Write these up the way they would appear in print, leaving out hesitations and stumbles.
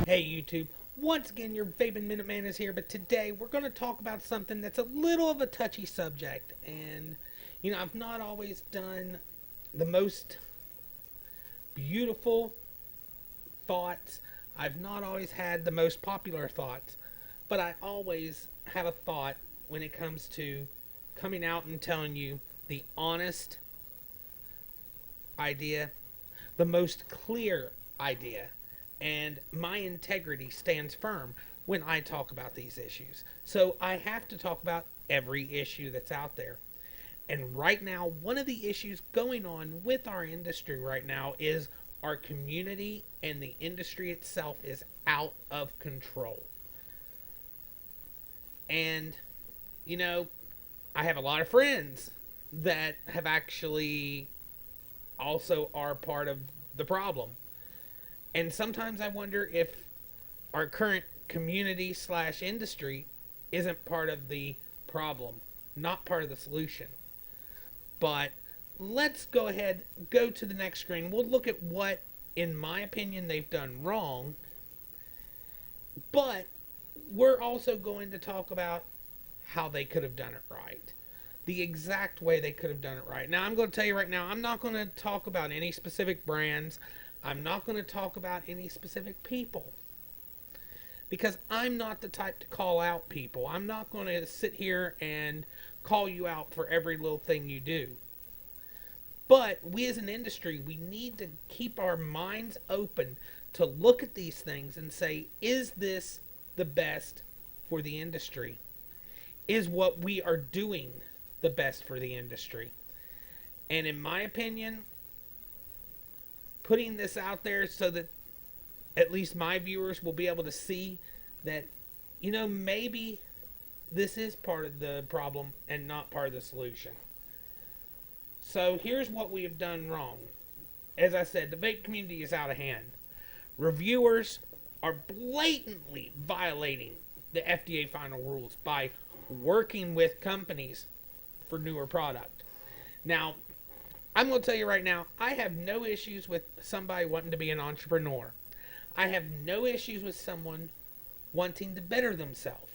Hey YouTube, once again your Vaping Minuteman is here, but today we're going to talk about something that's a little of a touchy subject. And, I've not always done the most beautiful thoughts, I've not always had the most popular thoughts, but I always have a thought when it comes to coming out and telling you the honest idea, the most clear idea, and my integrity stands firm when I talk about these issues. So I have to talk about every issue that's out there. And right now, one of the issues going on with our industry right now is our community and the industry itself is out of control. And, you know, I have a lot of friends that have actually also are part of the problem. And sometimes I wonder if our current community slash industry isn't part of the problem, not part of the solution. But let's go ahead, go to the next screen. We'll look at what, in my opinion, they've done wrong. But we're also going to talk about how they could have done it right. The exact way they could have done it right. Now, I'm going to tell you right now, I'm not going to talk about any specific brands. I'm not going to talk about any specific people. Because I'm not the type to call out people. I'm not going to sit here and call you out for every little thing you do. But we as an industry, we need to keep our minds open to look at these things and say, is this the best for the industry? Is what we are doing the best for the industry? And in my opinion, putting this out there so that at least my viewers will be able to see that, maybe this is part of the problem and not part of the solution. So here's what we have done wrong. As I said, the vape community is out of hand. Reviewers are blatantly violating the FDA final rules by working with companies for newer product. Now, I'm going to tell you right now, I have no issues with somebody wanting to be an entrepreneur. I have no issues with someone wanting to better themselves.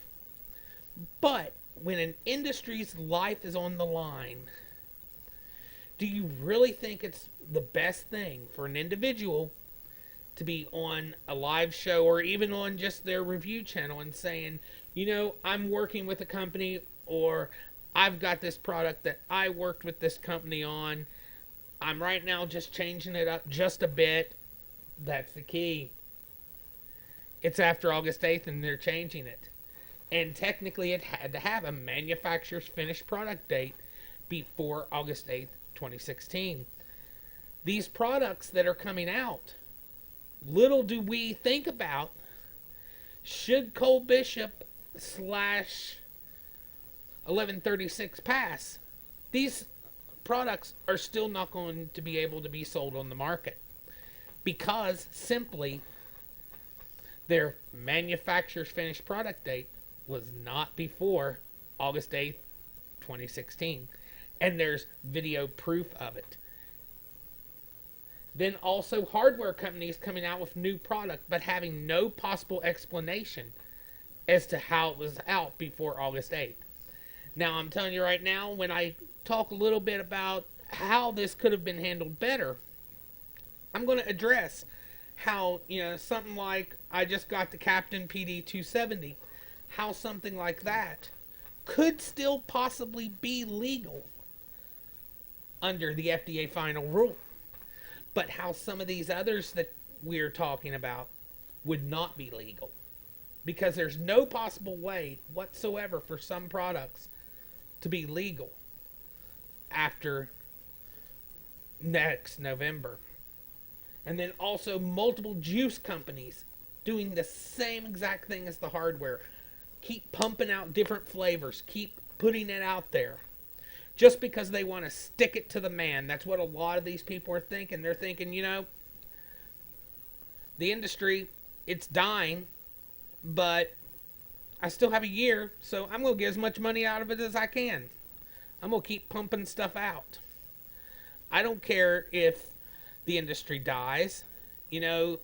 But when an industry's life is on the line, do you really think it's the best thing for an individual to be on a live show or even on just their review channel and saying, I'm working with a company, or I've got this product that I worked with this company on. I'm right now just changing it up just a bit. That's the key. It's after August 8th and they're changing it. And technically it had to have a manufacturer's finished product date before August 8th, 2016. These products that are coming out, little do we think about, should Cole Bishop slash 1136 pass, these products are still not going to be able to be sold on the market because simply their manufacturer's finished product date was not before August 8th, 2016. And there's video proof of it. Then also hardware companies coming out with new product but having no possible explanation as to how it was out before August 8th. Now, I'm telling you right now, when I talk a little bit about how this could have been handled better, I'm going to address how, something like I just got the Captain PD 270, how something like that could still possibly be legal under the FDA final rule. But how some of these others that we're talking about would not be legal. Because there's no possible way whatsoever for some products to be legal after next November. And then also multiple juice companies doing the same exact thing as the hardware. Keep pumping out different flavors. Keep putting it out there. Just because they want to stick it to the man. That's what a lot of these people are thinking. They're thinking, the industry, it's dying, but I still have a year, so I'm going to get as much money out of it as I can. I'm going to keep pumping stuff out. I don't care if the industry dies.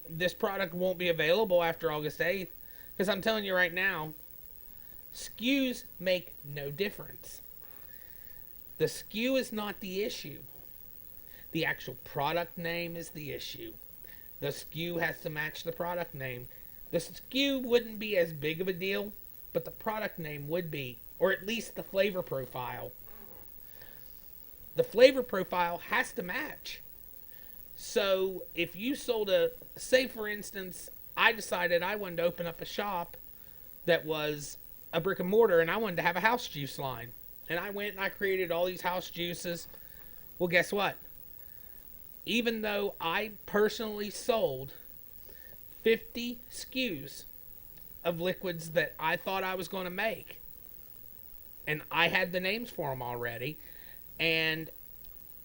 this product won't be available after August 8th. Because I'm telling you right now, SKUs make no difference. The SKU is not the issue. The actual product name is the issue. The SKU has to match the product name. The SKU wouldn't be as big of a deal, but the product name would be, or at least the flavor profile. The flavor profile has to match. So if you sold say for instance, I decided I wanted to open up a shop that was a brick and mortar and I wanted to have a house juice line. And I went and I created all these house juices. Well, guess what? Even though I personally sold 50 SKUs of liquids that I thought I was going to make, and I had the names for them already, and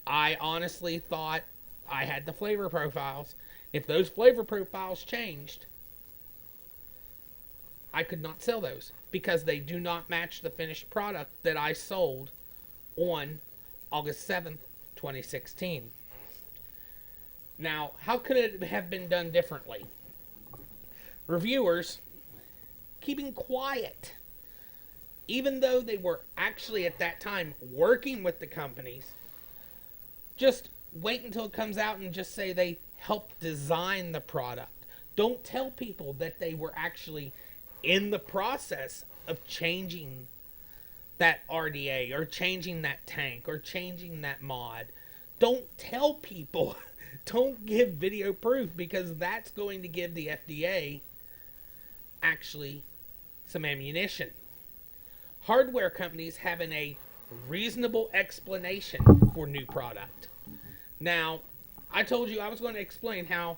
I honestly thought I had the flavor profiles. If those flavor profiles changed, I could not sell those because they do not match the finished product that I sold on August 7th, 2016. Now, how could it have been done differently? Reviewers keeping quiet, even though they were actually at that time working with the companies. Just wait until it comes out and just say they helped design the product. Don't tell people that they were actually in the process of changing that RDA or changing that tank or changing that mod. Don't tell people. Don't give video proof, because that's going to give the FDA actually some ammunition. Hardware companies having a reasonable explanation for new product. Now, I told you I was going to explain how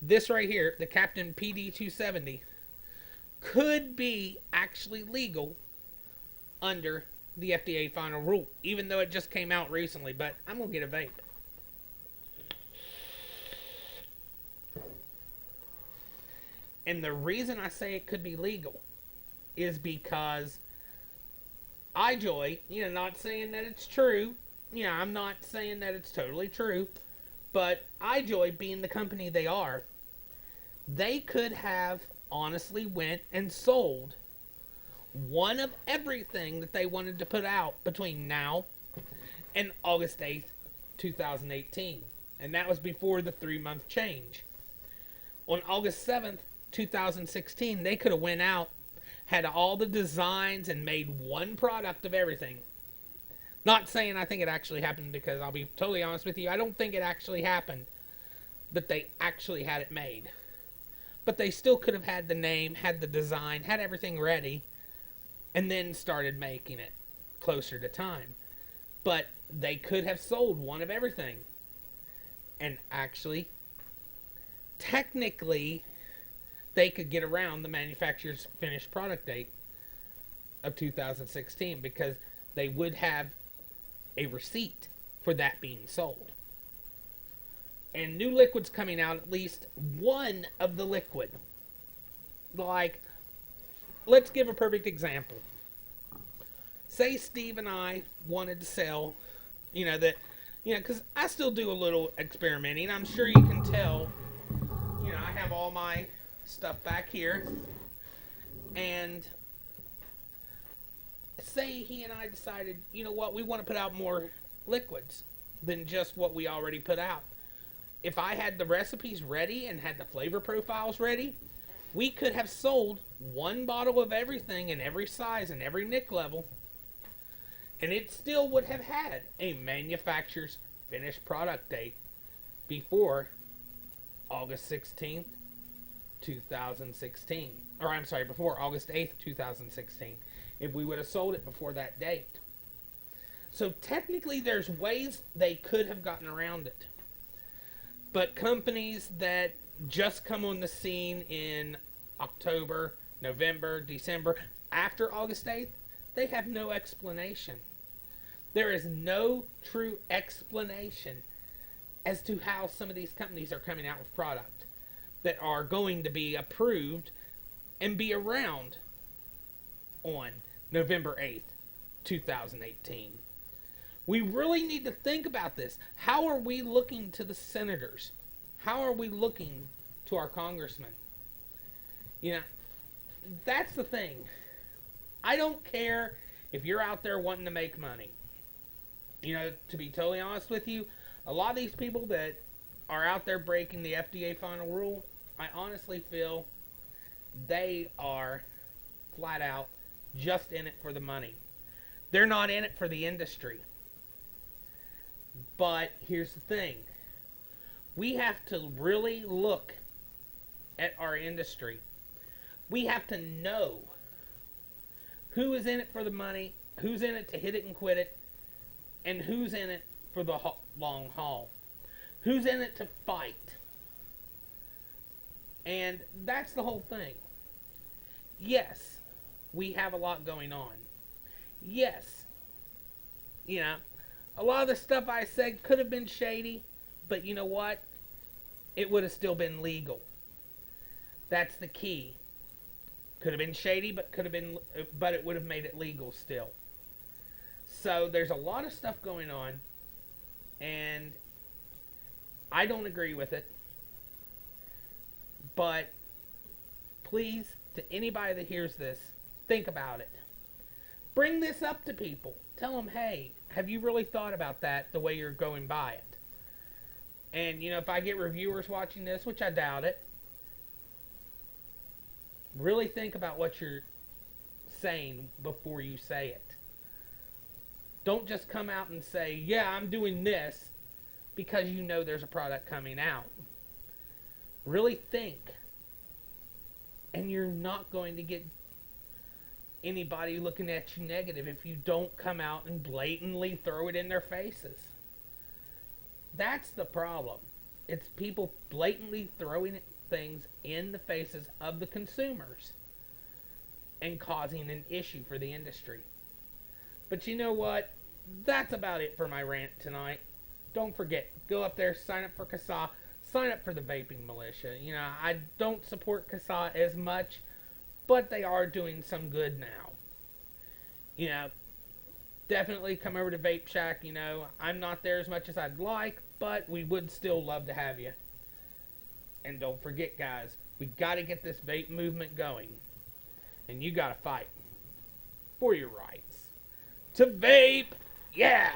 this right here, the Captain PD270, could be actually legal under the FDA final rule, even though it just came out recently. But I'm going to get a vape. And the reason I say it could be legal is because iJoy, not saying that it's true. I'm not saying that it's totally true. But iJoy, being the company they are, they could have honestly went and sold one of everything that they wanted to put out between now and August 8th, 2018. And that was before the 3-month change. On August 7th, 2016, they could have went out, had all the designs, and made one product of everything. Not saying I think it actually happened, because I'll be totally honest with you, I don't think it actually happened, but they actually had it made. But they still could have had the name, had the design, had everything ready, and then started making it closer to time. But they could have sold one of everything. And actually, technically, they could get around the manufacturer's finished product date of 2016, because they would have a receipt for that being sold. And new liquids coming out, at least one of the liquid. Like, let's give a perfect example. Say Steve and I wanted to sell, because I still do a little experimenting. I'm sure you can tell, I have all my stuff back here. And say he and I decided, we want to put out more liquids than just what we already put out. If I had the recipes ready and had the flavor profiles ready, we could have sold one bottle of everything in every size and every nic level, and it still would have had a manufacturer's finished product date before August 16th, 2016. Or I'm sorry, before August 8th, 2016. If we would have sold it before that date. So technically there's ways they could have gotten around it. But companies that just come on the scene in October, November, December, after August 8th, they have no explanation. There is no true explanation as to how some of these companies are coming out with product that are going to be approved and be around on November 8th, 2018. We really need to think about this. How are we looking to the senators? How are we looking to our congressman. You know, that's the thing. I don't care if you're out there wanting to make money. You know, to be totally honest with you, a lot of these people that are out there breaking the FDA final rule, I honestly feel they are flat out just in it for the money. They're not in it for the industry. But here's the thing, we have to really look at our industry. We have to know who is in it for the money, who's in it to hit it and quit it, and who's in it for the long haul. Who's in it to fight. And that's the whole thing. Yes, we have a lot going on. Yes, you know, a lot of the stuff I said could have been shady, but you know what? It would have still been legal. That's the key. Could have been shady, but it would have made it legal still. So there's a lot of stuff going on, and I don't agree with it. But please, to anybody that hears this, think about it. Bring this up to people. Tell them, hey, have you really thought about that the way you're going by it? And, you know, if I get reviewers watching this, which I doubt it, really think about what you're saying before you say it. Don't just come out and say, yeah, I'm doing this, because you know there's a product coming out. Really think. And you're not going to get anybody looking at you negative if you don't come out and blatantly throw it in their faces. That's the problem. It's people blatantly throwing things in the faces of the consumers and causing an issue for the industry. But you know what? That's about it for my rant tonight. Don't forget, go up there, sign up for CASA, sign up for the vaping militia. You know, I don't support CASA as much, but they are doing some good now. You know, definitely come over to Vape Shack. You know, I'm not there as much as I'd like, but we would still love to have you. And don't forget, guys, we got to get this vape movement going. And you got to fight for your rights to vape. Yeah!